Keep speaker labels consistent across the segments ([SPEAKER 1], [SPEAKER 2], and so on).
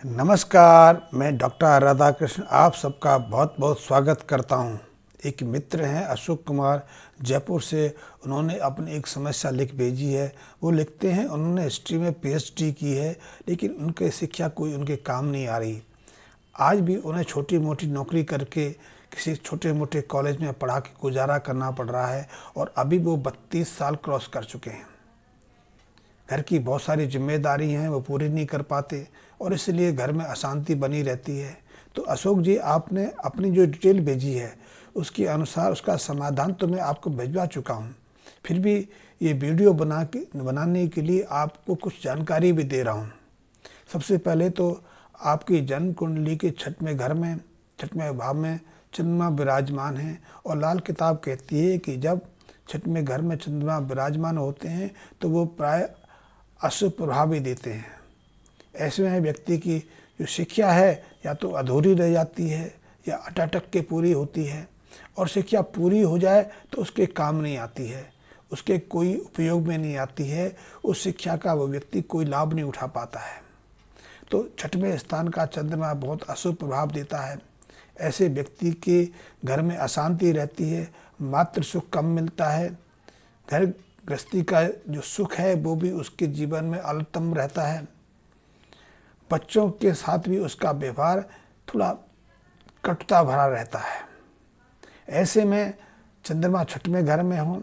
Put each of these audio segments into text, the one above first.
[SPEAKER 1] नमस्कार, मैं डॉक्टर राधाकृष्ण आप सबका बहुत बहुत स्वागत करता हूं। एक मित्र हैं अशोक कुमार जयपुर से। उन्होंने अपनी एक समस्या लिख भेजी है। वो लिखते हैं उन्होंने हिस्ट्री में पीएचडी की है, लेकिन उनकी शिक्षा कोई उनके काम नहीं आ रही। आज भी उन्हें छोटी मोटी नौकरी करके किसी छोटे मोटे कॉलेज में पढ़ा के गुजारा करना पड़ रहा है और अभी वो 32 साल क्रॉस कर चुके हैं। घर की बहुत सारी जिम्मेदारी हैं, वो पूरी नहीं कर पाते और इसलिए घर में अशांति बनी रहती है। तो अशोक जी, आपने अपनी जो डिटेल भेजी है उसके अनुसार उसका समाधान तो मैं आपको भिजवा चुका हूँ। फिर भी ये वीडियो बनाने के लिए आपको कुछ जानकारी भी दे रहा हूँ। सबसे पहले तो आपकी जन्म कुंडली के छठवें भाव में चंद्रमा विराजमान है और लाल किताब कहती है कि जब छठवें घर में चंद्रमा विराजमान होते हैं तो वो प्राय अशुभ प्रभाव भी देते हैं। ऐसे में व्यक्ति की जो शिक्षा है या तो अधूरी रह जाती है या अटक के पूरी होती है, और शिक्षा पूरी हो जाए तो उसके काम नहीं आती है, उसके कोई उपयोग में नहीं आती है। उस शिक्षा का वो व्यक्ति कोई लाभ नहीं उठा पाता है। तो छठवें स्थान का चंद्रमा बहुत अशुभ प्रभाव देता है। ऐसे व्यक्ति के घर में अशांति रहती है, मातृ सुख कम मिलता है, घर गृहस्थी का जो सुख है वो भी उसके जीवन में अल्पतम रहता है। बच्चों के साथ भी उसका व्यवहार थोड़ा कटुता भरा रहता है। ऐसे में चंद्रमा छठवें घर में हो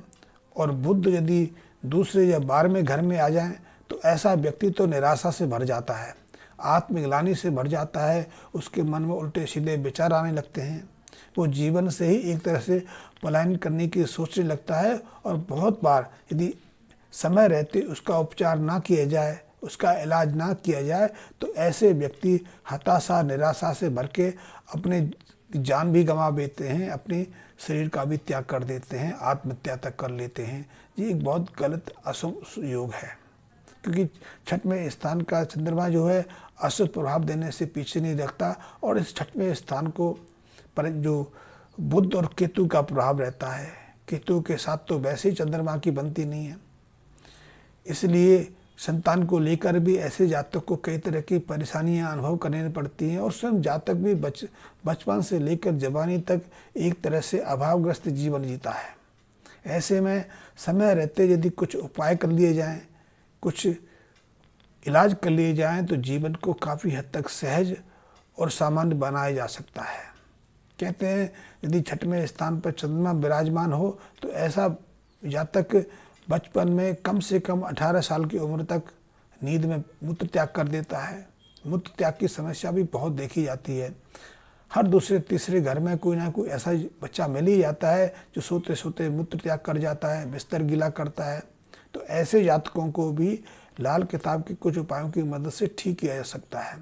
[SPEAKER 1] और बुध यदि दूसरे या 12वें घर में आ जाए तो ऐसा व्यक्ति तो निराशा से भर जाता है, आत्मग्लानि से भर जाता है। उसके मन में उल्टे सीधे विचार आने लगते हैं। वो जीवन से ही एक तरह से पलायन करने की सोचने लगता है और बहुत बार यदि समय रहते उसका उपचार ना किया जाए, उसका इलाज ना किया जाए तो ऐसे व्यक्ति हताशा निराशा से भर के अपने जान भी गंवा देते हैं, अपने शरीर का भी त्याग कर देते हैं, आत्महत्या तक कर लेते हैं। ये एक बहुत गलत अशुभ योग है, क्योंकि छठवें स्थान का चंद्रमा जो है अशुभ प्रभाव देने से पीछे नहीं रखता और इस छठवें स्थान को पर जो बुध और केतु का प्रभाव रहता है, केतु के साथ तो वैसे ही चंद्रमा की बनती नहीं है। इसलिए संतान को लेकर भी ऐसे जातक को कई तरह की परेशानियां अनुभव करनी पड़ती हैं और स्वयं जातक भी बचपन से लेकर जवानी तक एक तरह से अभावग्रस्त जीवन जीता है। ऐसे में समय रहते यदि कुछ उपाय कर लिए जाएं, कुछ इलाज कर लिए जाएं तो जीवन को काफ़ी हद तक सहज और सामान्य बनाया जा सकता है। कहते हैं यदि छठवें स्थान पर चंद्रमा विराजमान हो तो ऐसा जातक बचपन में कम से कम 18 साल की उम्र तक नींद में मूत्र त्याग कर देता है। मूत्र त्याग की समस्या भी बहुत देखी जाती है। हर दूसरे तीसरे घर में कोई ना कोई ऐसा बच्चा मिल ही जाता है जो सोते सोते मूत्र त्याग कर जाता है, बिस्तर गीला करता है। तो ऐसे जातकों को भी लाल किताब के कुछ उपायों की मदद से ठीक किया जा सकता है।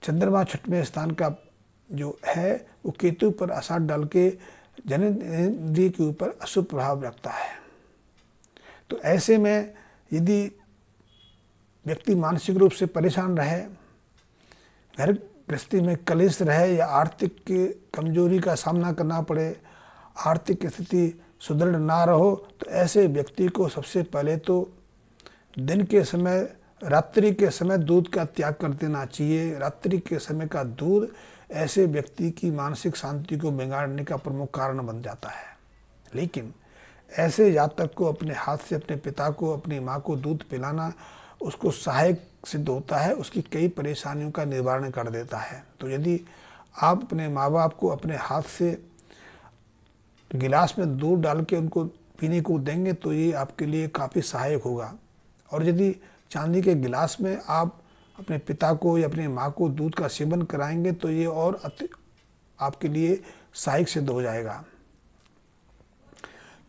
[SPEAKER 1] चंद्रमा छठवें स्थान का जो है वो केतु पर असर डाल के जननेंद्रिय के ऊपर अशुभ प्रभाव रखता है। तो ऐसे में यदि व्यक्ति मानसिक रूप से परेशान रहे, घर गृहस्थी में कलेश रहे या आर्थिक की कमजोरी का सामना करना पड़े, आर्थिक स्थिति सुदृढ़ ना रहो, तो ऐसे व्यक्ति को सबसे पहले तो दिन के समय रात्रि के समय दूध का त्याग कर देना चाहिए। रात्रि के समय का दूध ऐसे व्यक्ति की मानसिक शांति को बिगाड़ने का प्रमुख कारण बन जाता है। लेकिन ऐसे जातक को अपने हाथ से अपने पिता को, अपनी माँ को दूध पिलाना उसको सहायक सिद्ध होता है, उसकी कई परेशानियों का निवारण कर देता है। तो यदि आप अपने माँ बाप को अपने हाथ से गिलास में दूध डाल के उनको पीने को देंगे तो ये आपके लिए काफ़ी सहायक होगा। और यदि चांदी के गिलास में आप अपने पिता को या अपनी माँ को दूध का सेवन कराएंगे तो ये और आपके लिए सहायक सिद्ध हो जाएगा।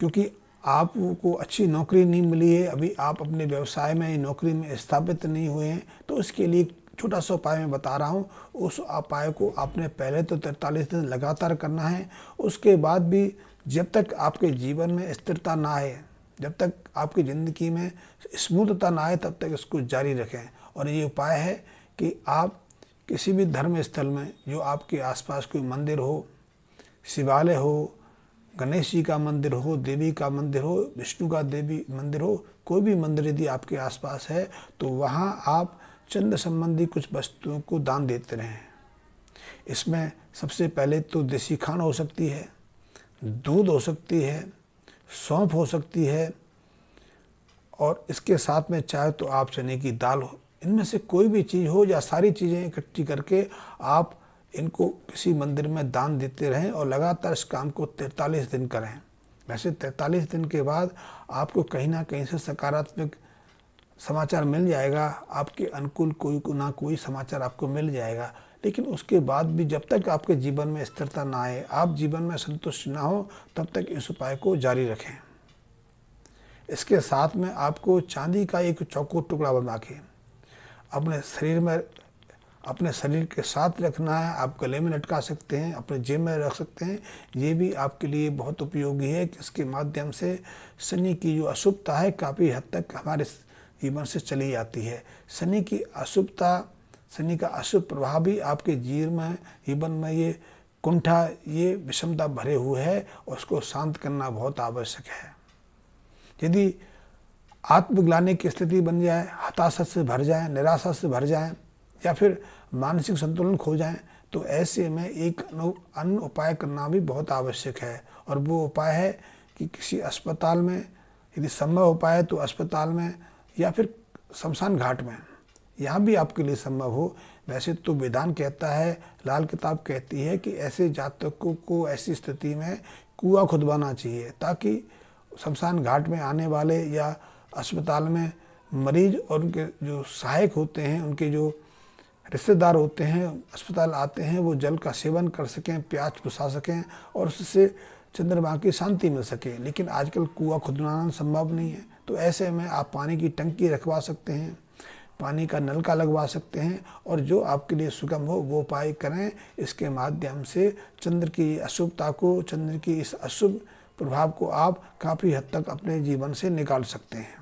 [SPEAKER 1] क्योंकि आपको अच्छी नौकरी नहीं मिली है, अभी आप अपने व्यवसाय में नौकरी में स्थापित नहीं हुए हैं, तो इसके लिए छोटा सा उपाय मैं बता रहा हूँ। उस उपाय को आपने पहले तो 43 दिन लगातार करना है। उसके बाद भी जब तक आपके जीवन में स्थिरता ना आए, जब तक आपकी ज़िंदगी में स्मूथता ना आए, तब तक इसको जारी रखें। और ये उपाय है कि आप किसी भी धर्म स्थल में जो आपके आसपास कोई मंदिर हो, शिवालय हो, गणेश जी का मंदिर हो, देवी का मंदिर हो, विष्णु का देवी मंदिर हो, कोई भी मंदिर यदि आपके आसपास है तो वहाँ आप चंद्र संबंधी कुछ वस्तुओं को दान देते रहें। इसमें सबसे पहले तो देसी खांड हो सकती है, दूध हो सकती है, सौंफ हो सकती है, और इसके साथ में चाहे तो आप चने की दाल हो, इनमें से कोई भी चीज़ हो या सारी चीज़ें इकट्ठी करके आप इनको किसी मंदिर में दान देते रहें और लगातार इस काम को 43 दिन करें। वैसे 43 दिन के बाद आपको कहीं ना कहीं से सकारात्मक समाचार मिल जाएगा, आपके अनुकूल कोई ना कोई समाचार आपको मिल जाएगा। लेकिन उसके बाद भी जब तक आपके जीवन में स्थिरता ना आए, आप जीवन में संतुष्ट ना हो, तब तक इस उपाय को जारी रखें। इसके साथ में आपको चांदी का एक चौकोर टुकड़ा बना के अपने शरीर के साथ रखना है। आप गले में लटका सकते हैं, अपने जेब में रख सकते हैं। ये भी आपके लिए बहुत उपयोगी है कि इसके माध्यम से शनि की जो अशुभता है काफ़ी हद तक हमारे जीवन से चली जाती है। शनि की अशुभता, शनि का अशुभ प्रभाव भी आपके जीवन में ये कुंठा, ये विषमता भरे हुए है और उसको शांत करना बहुत आवश्यक है। यदि आत्मग्लानि की स्थिति बन जाए, हताशा से भर जाए, निराशा से भर जाए या फिर मानसिक संतुलन खो जाए, तो ऐसे में एक अन्य उपाय करना भी बहुत आवश्यक है। और वो उपाय है कि किसी अस्पताल में, यदि संभव उपाय है तो अस्पताल में या फिर शमशान घाट में, यहाँ भी आपके लिए संभव हो। वैसे तो विधान कहता है, लाल किताब कहती है कि ऐसे जातकों को ऐसी स्थिति में कुआं खुदवाना चाहिए, ताकि शमशान घाट में आने वाले या अस्पताल में मरीज और उनके जो सहायक होते हैं, उनके जो रिश्तेदार होते हैं, अस्पताल आते हैं, वो जल का सेवन कर सकें, प्यास बुझा सकें और उससे चंद्रमा की शांति मिल सके। लेकिन आजकल कुआं खुदवाना संभव नहीं है, तो ऐसे में आप पानी की टंकी रखवा सकते हैं, पानी का नलका लगवा सकते हैं और जो आपके लिए सुगम हो वो उपाय करें। इसके माध्यम से चंद्र की अशुभता को, चंद्र की इस अशुभ प्रभाव को आप काफ़ी हद तक अपने जीवन से निकाल सकते हैं।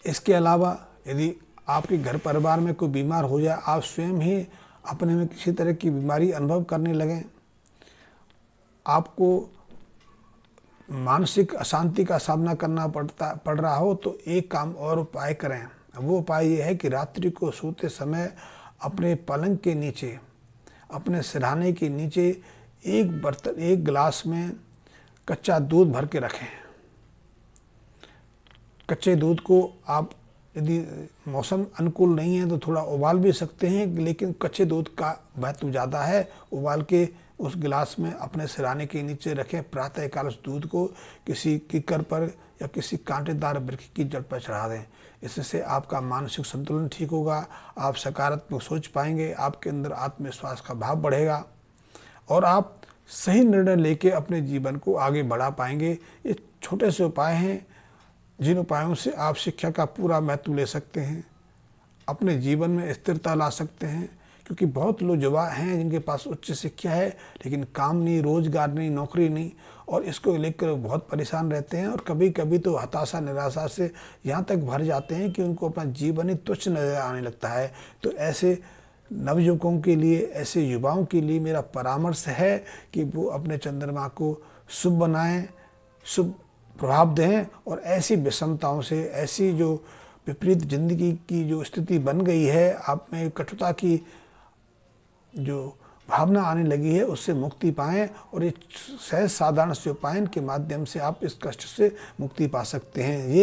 [SPEAKER 1] इसके अलावा यदि आपके घर परिवार में कोई बीमार हो जाए, आप स्वयं ही अपने में किसी तरह की बीमारी अनुभव करने लगें, आपको मानसिक अशांति का सामना करना पड़ रहा हो, तो एक काम और उपाय करें। वो उपाय ये है कि रात्रि को सोते समय अपने पलंग के नीचे, अपने सिरहाने के नीचे एक गिलास में कच्चा दूध भर के रखें। कच्चे दूध को आप यदि मौसम अनुकूल नहीं है तो थोड़ा उबाल भी सकते हैं, लेकिन कच्चे दूध का महत्व ज़्यादा है। उबाल के उस गिलास में अपने सिरहाने के नीचे रखें। प्रातःकाल उस दूध को किसी कीकर पर या किसी कांटेदार वृक्ष की जड़ पर चढ़ा दें। इससे आपका मानसिक संतुलन ठीक होगा, आप सकारात्मक सोच पाएंगे, आपके अंदर आत्मविश्वास का भाव बढ़ेगा और आप सही निर्णय लेके अपने जीवन को आगे बढ़ा पाएंगे। ये छोटे से उपाय हैं, जिन उपायों से आप शिक्षा का पूरा महत्व ले सकते हैं, अपने जीवन में स्थिरता ला सकते हैं। क्योंकि बहुत लोग युवा हैं जिनके पास उच्च शिक्षा है लेकिन काम नहीं, रोजगार नहीं, नौकरी नहीं, और इसको लेकर बहुत परेशान रहते हैं और कभी कभी तो हताशा, निराशा से यहाँ तक भर जाते हैं कि उनको अपना जीवन ही तुच्छ नजर आने लगता है। तो ऐसे नवयुवकों के लिए, ऐसे युवाओं के लिए मेरा परामर्श है कि वो अपने चंद्रमा को शुभ बनाएं, शुभ प्रभाव दें और ऐसी विषमताओं से, ऐसी जो विपरीत जिंदगी की जो स्थिति बन गई है, आप में कटुता की जो भावना आने लगी है, उससे मुक्ति पाएं और ये सहज साधारण से उपाय के माध्यम से आप इस कष्ट से मुक्ति पा सकते हैं। ये